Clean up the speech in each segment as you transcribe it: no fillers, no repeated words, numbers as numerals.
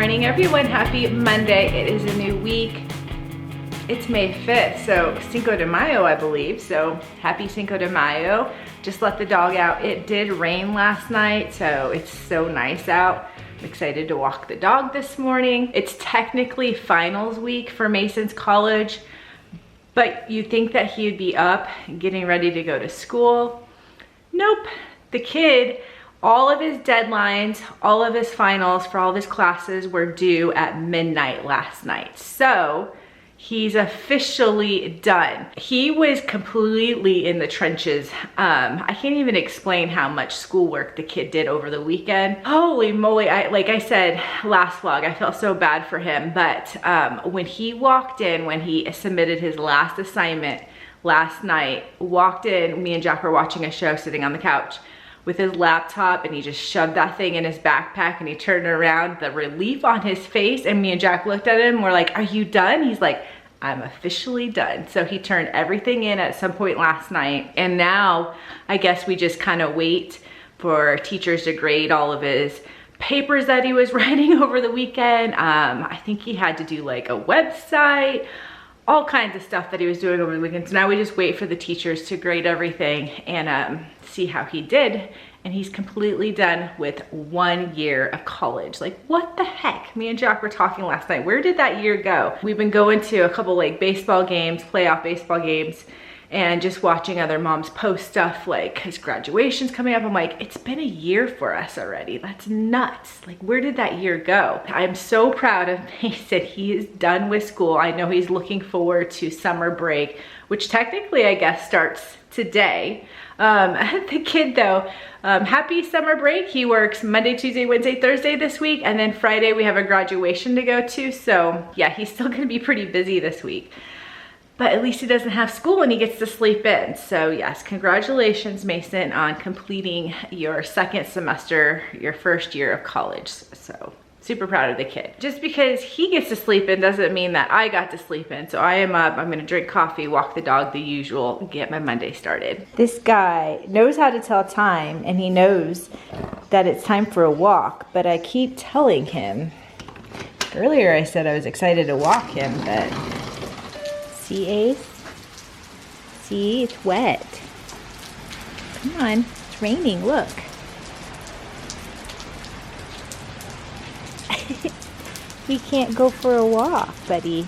morning, everyone. Happy Monday. It is a new week. It's May 5th, so Cinco de Mayo, I believe. So happy Cinco de Mayo. Just let the dog out. It did rain last night, so it's so nice out. I'm excited to walk the dog this morning. It's technically finals week for Mason's college, but you'd think that he'd be up getting ready to go to school. Nope. The kid, all of his deadlines, all of his finals for all of his classes were due at midnight last night. So he's officially done. He was completely in the trenches. I can't even explain how much schoolwork the kid did over the weekend. Holy moly, like I said last vlog, I felt so bad for him. But when he walked in, when he submitted his last assignment last night, walked in, me and Jack were watching a show sitting on the couch with his laptop, and he just shoved that thing in his backpack and he turned around, the relief on his face, and me and Jack looked at him, we're like, are you done? He's like, I'm officially done. So he turned everything in at some point last night, and now I guess we just kind of wait for teachers to grade all of his papers that he was writing over the weekend. I think he had to do like a website, all kinds of stuff that he was doing over the weekend. So now we just wait for the teachers to grade everything and see how he did. And he's completely done with 1 year of college. Like, what the heck? Me and Jack were talking last night. Where did that year go? We've been going to a couple like baseball games, playoff baseball games, and just watching other moms post stuff like his graduation's coming up. I'm like, it's been a year for us already. That's nuts. Like, where did that year go? I'm so proud of Mason. He is done with school. I know he's looking forward to summer break, which technically I guess starts today. The kid though, happy summer break. He works Monday, Tuesday, Wednesday, Thursday this week, and then Friday we have a graduation to go to. So yeah, he's still gonna be pretty busy this week. But at least he doesn't have school and he gets to sleep in. So yes, congratulations, Mason, on completing your second semester, your first year of college. So super proud of the kid. Just because he gets to sleep in doesn't mean that I got to sleep in. So I am up, I'm gonna drink coffee, walk the dog the usual, get my Monday started. This guy knows how to tell time, and he knows that it's time for a walk, but I keep telling him. Earlier I said I was excited to walk him, but see, Ace? See, it's wet. Come on, it's raining, look. We can't go for a walk, buddy.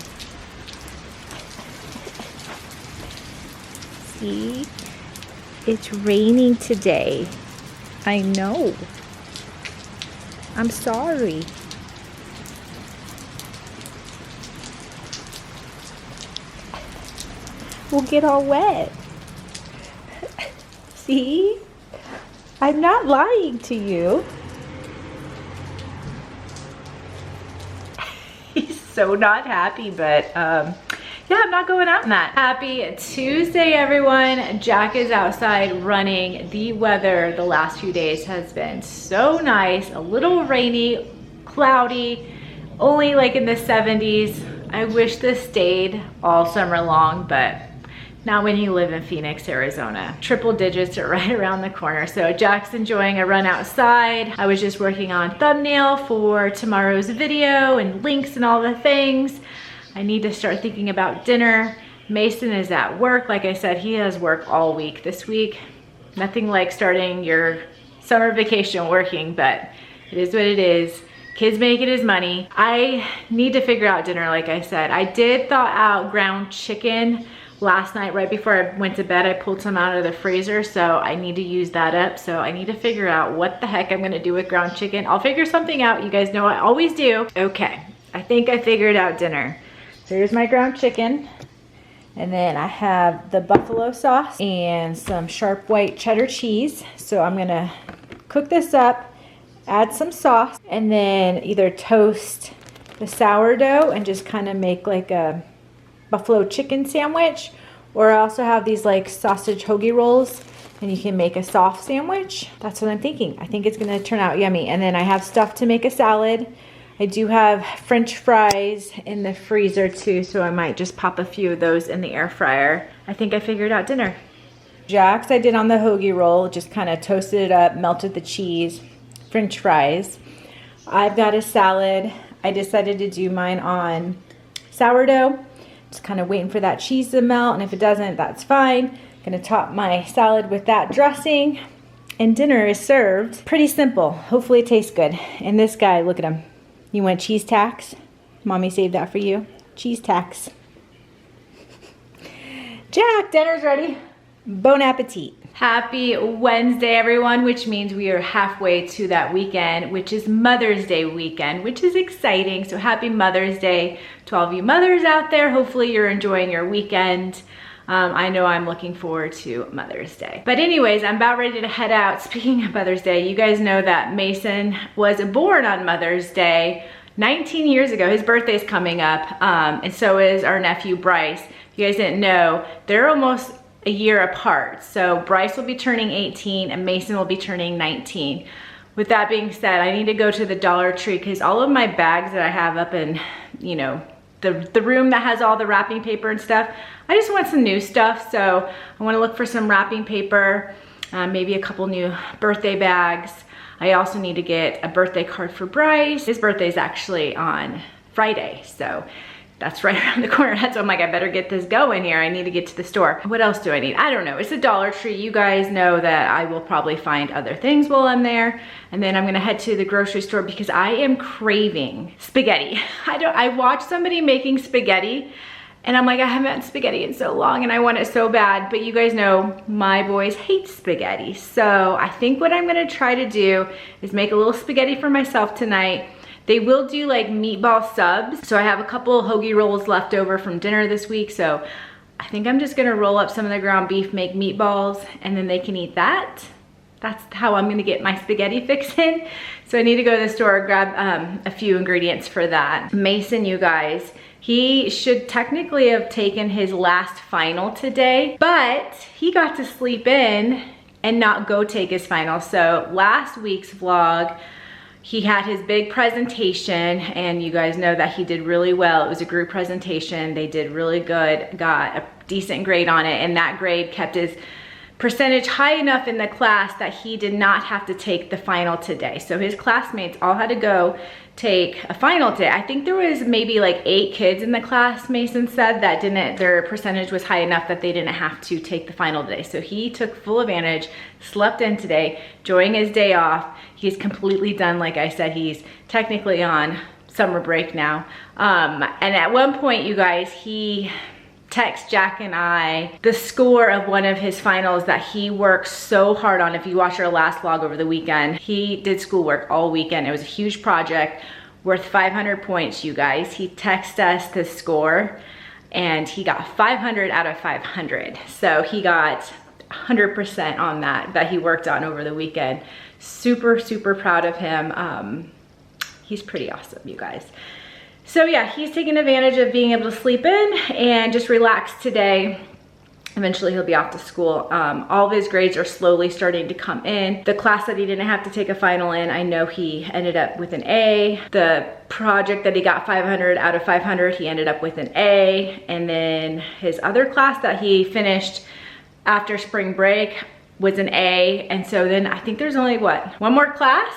See? It's raining today. I know. I'm sorry. We'll get all wet. See? I'm not lying to you. He's so not happy, but yeah, I'm not going out in that. Happy Tuesday, everyone. Jack is outside running. The weather the last few days has been so nice. A little rainy, cloudy, only like in the 70s. I wish this stayed all summer long, but not when you live in Phoenix, Arizona. Triple digits are right around the corner. So Jack's enjoying a run outside. I was just working on thumbnail for tomorrow's video and links and all the things. I need to start thinking about dinner. Mason is at work. Like I said, he has work all week this week. Nothing like starting your summer vacation working, but it is what it is. Kid's making his money. I need to figure out dinner, like I said. I did thaw out ground chicken last night. Right before I went to bed, I pulled some out of the freezer, so I need to use that up. So I need to figure out what the heck I'm gonna do with ground chicken. I'll figure something out. You guys know I always do. Okay, I think I figured out dinner. So here's my ground chicken. And then I have the buffalo sauce and some sharp white cheddar cheese. So I'm gonna cook this up, add some sauce, and then either toast the sourdough and just kind of make like a buffalo chicken sandwich, or I also have these like sausage hoagie rolls, and you can make a soft sandwich. That's what I'm thinking. I think it's gonna turn out yummy. And then I have stuff to make a salad. I do have French fries in the freezer too, so I might just pop a few of those in the air fryer. I think I figured out dinner. Jack's I did on the hoagie roll, just kind of toasted it up, melted the cheese, French fries. I've got a salad. I decided to do mine on sourdough. Just kind of waiting for that cheese to melt, and if it doesn't, that's fine. Gonna top my salad with that dressing, and dinner is served. Pretty simple. Hopefully it tastes good. And this guy, look at him. You want cheese tacks? Mommy saved that for you. Cheese tacks. Jack, dinner's ready. Bon appetit. Happy Wednesday, everyone, which means we are halfway to that weekend, which is Mother's Day weekend, which is exciting. So happy Mother's Day to all of you mothers out there. Hopefully you're enjoying your weekend. I know I'm looking forward to Mother's Day. But anyways, I'm about ready to head out. Speaking of Mother's Day, you guys know that Mason was born on Mother's Day 19 years ago. His birthday's coming up, and so is our nephew Bryce. If you guys didn't know, they're almost a year apart. So Bryce will be turning 18 and Mason will be turning 19. With that being said, I need to go to the Dollar Tree because all of my bags that I have up in, you know, the room that has all the wrapping paper and stuff, I just want some new stuff. So I want to look for some wrapping paper, maybe a couple new birthday bags. I also need to get a birthday card for Bryce. His birthday is actually on Friday, so that's right around the corner. That's why I'm like, I better get this going here. I need to get to the store. What else do I need? I don't know. It's a Dollar Tree. You guys know that I will probably find other things while I'm there. And then I'm gonna head to the grocery store because I am craving spaghetti. I watched somebody making spaghetti and I'm like, I haven't had spaghetti in so long and I want it so bad. But you guys know my boys hate spaghetti. So I think what I'm gonna try to do is make a little spaghetti for myself tonight. They will do like meatball subs. So I have a couple hoagie rolls left over from dinner this week. So I think I'm just gonna roll up some of the ground beef, make meatballs, and then they can eat that. That's how I'm gonna get my spaghetti fix in. So I need to go to the store, grab a few ingredients for that. Mason, you guys, he should technically have taken his last final today, but he got to sleep in and not go take his final. So last week's vlog, he had his big presentation and you guys know that he did really well. It was a group presentation. They did really good, got a decent grade on it, and that grade kept his percentage high enough in the class that he did not have to take the final today. So his classmates all had to go take a final today. I think there was maybe like 8 kids in the class, Mason said, that didn't, their percentage was high enough that they didn't have to take the final today. So he took full advantage, slept in today, enjoying his day off. He's completely done. Like I said, he's technically on summer break now. And at one point, you guys, he text Jack and I the score of one of his finals that he worked so hard on. If you watch our last vlog over the weekend, he did schoolwork all weekend. It was a huge project worth 500 points, you guys. He texted us the score and he got 500 out of 500. So he got 100% on that he worked on over the weekend. Super, super proud of him. He's pretty awesome, you guys. So yeah, he's taking advantage of being able to sleep in and just relax today. Eventually he'll be off to school. All of his grades are slowly starting to come in. The class that he didn't have to take a final in, I know he ended up with an A. The project that he got 500 out of 500, he ended up with an A. And then his other class that he finished after spring break was an A. And so then I think there's only what, one more class?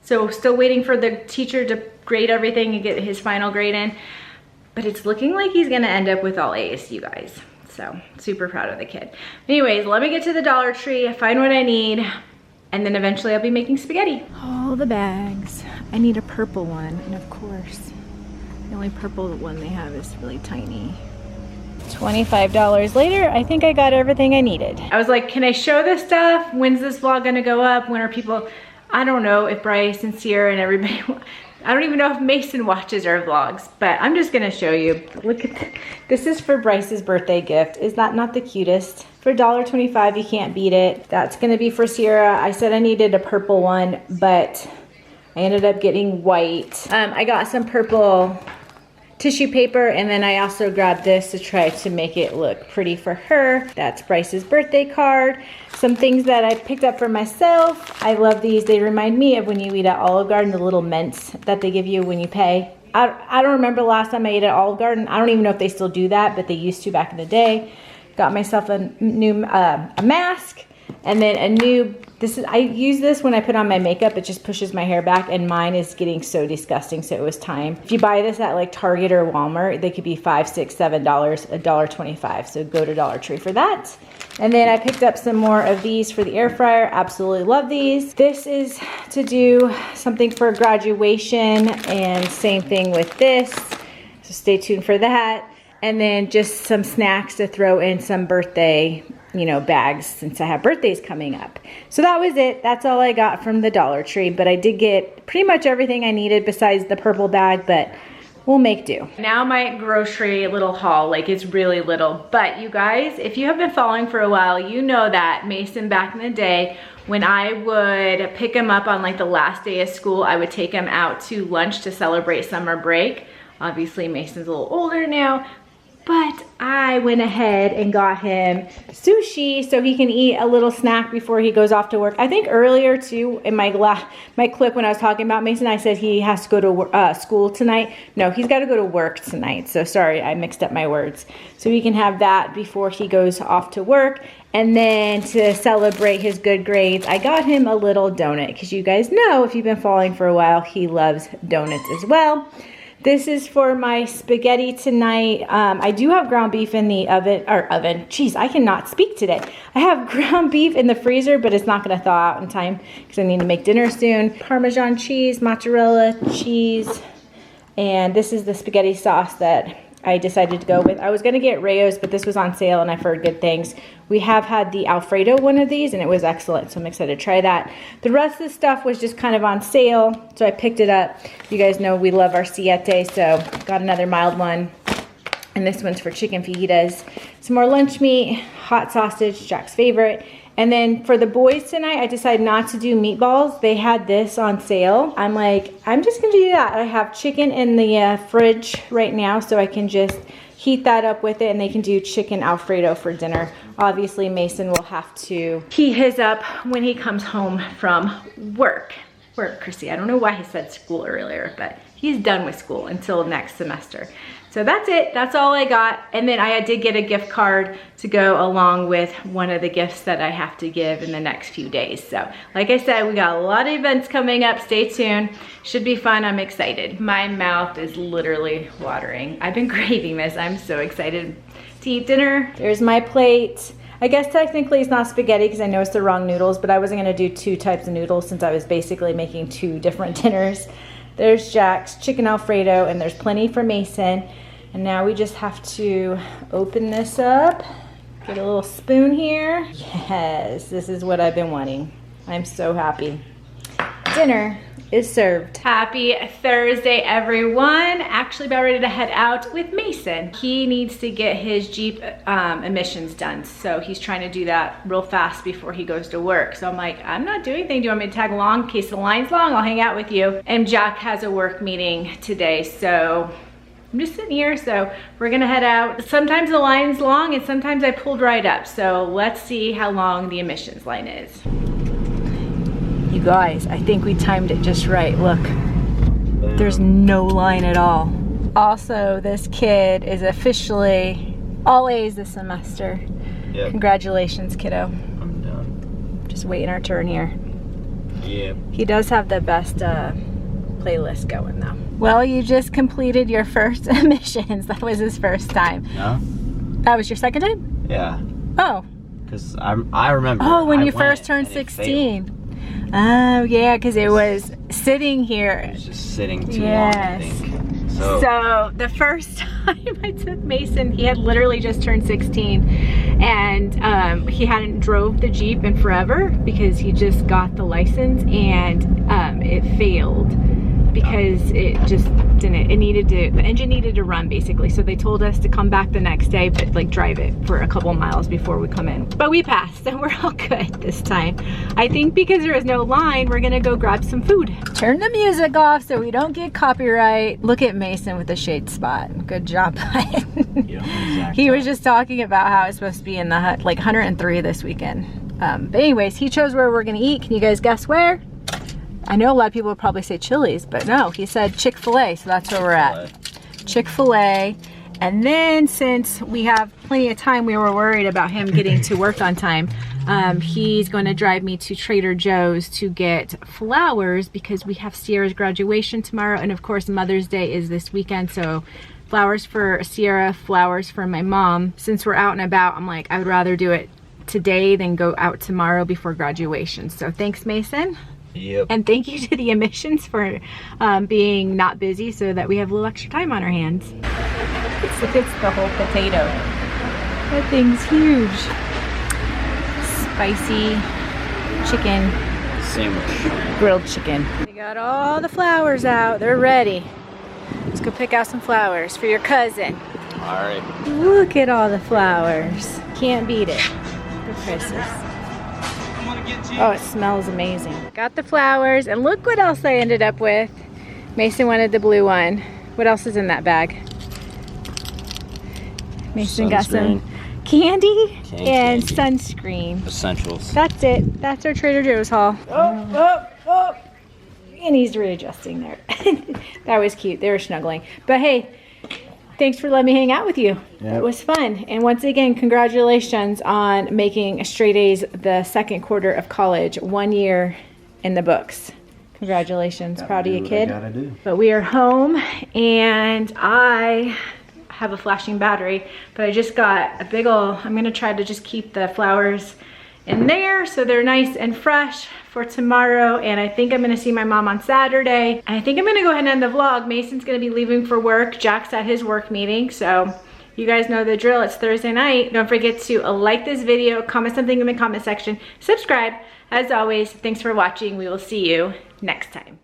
So still waiting for the teacher to grade everything and get his final grade in. But it's looking like he's gonna end up with all A's, you guys. So super proud of the kid. Anyways, let me get to the Dollar Tree, find what I need, and then eventually I'll be making spaghetti. All the bags. I need a purple one, and of course, the only purple one they have is really tiny. $25 later, I think I got everything I needed. I was like, can I show this stuff? When's this vlog gonna go up? When are people, I don't know if Bryce and Sierra and everybody, I don't even know if Mason watches our vlogs, but I'm just gonna show you. Look at this. This is for Bryce's birthday gift. Is that not the cutest? For $1.25, you can't beat it. That's gonna be for Sierra. I said I needed a purple one, but I ended up getting white. I got some purple tissue paper, and then I also grabbed this to try to make it look pretty for her. That's Bryce's birthday card. Some things that I picked up for myself. I love these. They remind me of when you eat at Olive Garden, the little mints that they give you when you pay. I don't remember the last time I ate at Olive Garden. I don't even know if they still do that, but they used to back in the day. Got myself a new a mask, and then a new I use this when I put on my makeup. It just pushes my hair back, and mine is getting so disgusting, so it was time. If you buy this at like Target or Walmart, they could be $5, $6, $7, $1.25. So go to Dollar Tree for that. And then I picked up some more of these for the air fryer. Absolutely love these. This is to do something for graduation, and same thing with this. So stay tuned for that. And then just some snacks to throw in some birthday, you know, bags since I have birthdays coming up. So that was it. That's all I got from the Dollar Tree, but I did get pretty much everything I needed besides the purple bag, but we'll make do. Now my grocery little haul, like it's really little, but you guys, if you have been following for a while, you know that Mason back in the day, when I would pick him up on like the last day of school, I would take him out to lunch to celebrate summer break. Obviously Mason's a little older now, but I went ahead and got him sushi so he can eat a little snack before he goes off to work. I think earlier too, in my clip when I was talking about Mason, I said he has to go to school tonight. No, he's got to go to work tonight. So sorry, I mixed up my words. So he can have that before he goes off to work. And then to celebrate his good grades, I got him a little donut, because you guys know, if you've been following for a while, he loves donuts as well. This is for my spaghetti tonight. I do have ground beef in the oven. Jeez, I cannot speak today. I have ground beef in the freezer, but it's not gonna thaw out in time because I need to make dinner soon. Parmesan cheese, mozzarella cheese, and this is the spaghetti sauce that I decided to go with. I was gonna get Rayo's, but this was on sale and I've heard good things. We have had the Alfredo one of these and it was excellent, so I'm excited to try that. The rest of the stuff was just kind of on sale, so I picked it up. You guys know we love our siete, so got another mild one. And this one's for chicken fajitas. Some more lunch meat, hot sausage, Jack's favorite. And then for the boys tonight, I decided not to do meatballs. They had this on sale. I'm like, I'm just gonna do that. I have chicken in the fridge right now, so I can just heat that up with it, and they can do chicken Alfredo for dinner. Obviously, Mason will have to heat his up when he comes home from work. Chrissy. I don't know why he said school earlier, but he's done with school until next semester. So that's it, that's all I got. And then I did get a gift card to go along with one of the gifts that I have to give in the next few days. So like I said, we got a lot of events coming up, stay tuned. Should be fun, I'm excited. My mouth is literally watering. I've been craving this, I'm so excited to eat dinner. There's my plate. I guess technically it's not spaghetti because I know it's the wrong noodles, but I wasn't gonna do two types of noodles since I was basically making two different dinners. There's Jack's chicken Alfredo, and there's plenty for Mason. And now we just have to open this up. Get a little spoon here. Yes, this is what I've been wanting. I'm so happy. Dinner is served. Happy Thursday, everyone. Actually about ready to head out with Mason. He needs to get his Jeep emissions done. So he's trying to do that real fast before he goes to work. So I'm like, I'm not doing anything. Do you want me to tag along? In case the line's long, I'll hang out with you. And Jack has a work meeting today, so I'm just sitting here, so we're gonna head out. Sometimes the line's long and sometimes I pulled right up. So let's see how long the emissions line is. You guys, I think we timed it just right. Look, there's no line at all. Also, this kid is officially all A's this semester. Yep. Congratulations, kiddo. I'm done. Just waiting our turn here. Yeah. He does have the best playlist going though. Well, you just completed your first emissions. That was his first time. No? That was your second time? Yeah. Oh. Because I remember. Oh, when you first turned 16. Oh, yeah, because it was sitting here. It was just sitting too long, I think. So the first time I took Mason, he had literally just turned 16, and he hadn't drove the Jeep in forever because he just got the license, and it failed because it just didn't, the engine needed to run basically. So they told us to come back the next day, but like drive it for a couple miles before we come in. But we passed, so we're all good this time. I think because there is no line, we're gonna go grab some food. Turn the music off so we don't get copyright. Look at Mason with the shade spot. Good job, bud. He was just talking about how it's supposed to be in the like 103 this weekend. But anyways, he chose where we're gonna eat. Can you guys guess where? I know a lot of people would probably say Chili's, but no, he said Chick-fil-A, so that's where we're at. Chick-fil-A. And then since we have plenty of time, we were worried about him getting to work on time. He's going to drive me to Trader Joe's to get flowers because we have Sierra's graduation tomorrow, and of course Mother's Day is this weekend, so flowers for Sierra, flowers for my mom. Since we're out and about, I'm like, I would rather do it today than go out tomorrow before graduation. So thanks, Mason. Yep. And thank you to the emissions for being not busy so that we have a little extra time on our hands. It fits the whole potato. That thing's huge. Spicy chicken. Sandwich. Grilled chicken. They got all the flowers out. They're ready. Let's go pick out some flowers for your cousin. All right. Look at all the flowers. Can't beat it. They're priceless. Oh, it smells amazing. Got the flowers, and look what else I ended up with. Mason wanted the blue one. What else is in that bag? Mason got some candy and sunscreen. Essentials. That's it. That's our Trader Joe's haul. Oh. And he's readjusting there. That was cute. They were snuggling. But hey, thanks for letting me hang out with you. Yep. It was fun. And once again, congratulations on making straight A's the second quarter of college. 1 year in the books. Congratulations. Proud of you, kid. But we are home, and I have a flashing battery, but I just got a big ol', I'm gonna try to just keep the flowers in there so they're nice and fresh for tomorrow. And I think I'm gonna see my mom on Saturday. And I think I'm gonna go ahead and end the vlog. Mason's gonna be leaving for work. Jack's at his work meeting. So you guys know the drill. It's Thursday night. Don't forget to like this video, comment something in the comment section, subscribe. As always, thanks for watching. We will see you next time.